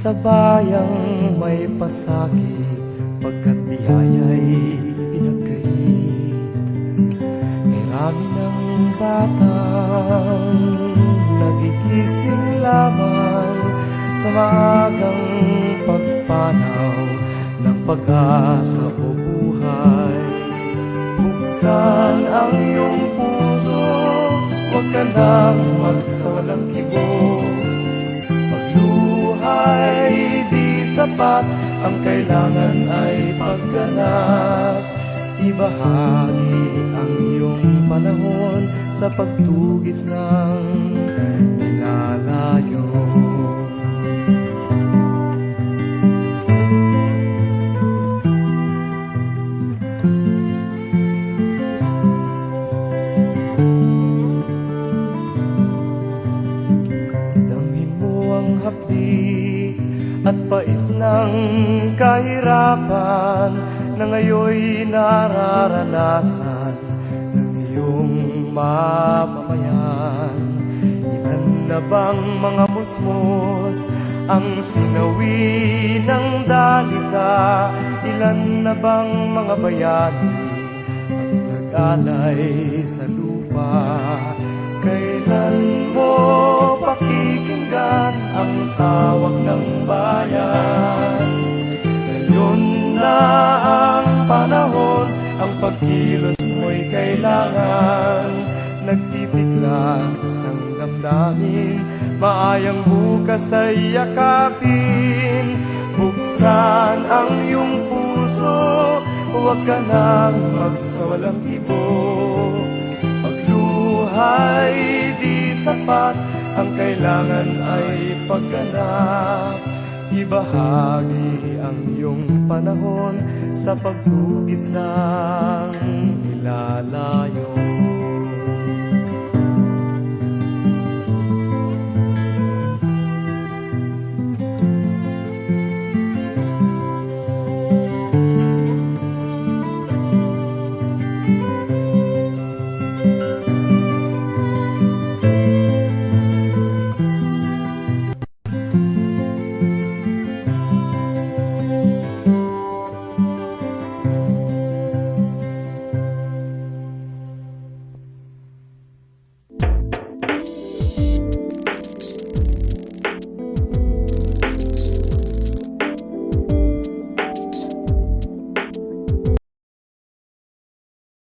sa bayang may pasakit, pagkat biyaya'y pinagkait. May rami ng batang nagigising lamang sa maagang pagpanaw ng pag-asa o buhay. Buksan ang iyong puso, huwag ka nang magsawalang kibog. Pagluhay di sapat, ang kailangan ay pagganap. Ibahagi ang iyong panahon sa pagtugis ng nilalayo. Damhin mo ang hapdi at pait ng kahirapan na ngayoy nararanasan ng iyong mamamayan. Ilan na bang mga musmos ang sinawi ng dalika? Ilan na bang mga bayani ang nag-alay sa lupa? Kailan mo pakikinggan ang tawag ng bayan? Ngayon na ang panahon, ang pagkilos mo'y kailangan. Nagtipiklas ang damdamin, maayang bukas ay yakapin. Buksan ang iyong puso, huwag ka nang magsawalang ibog. Pagluhay di sapat, ang kailangan ay pagganap. Ibahagi ang iyong panahon sa pagtugis ng nilalayo.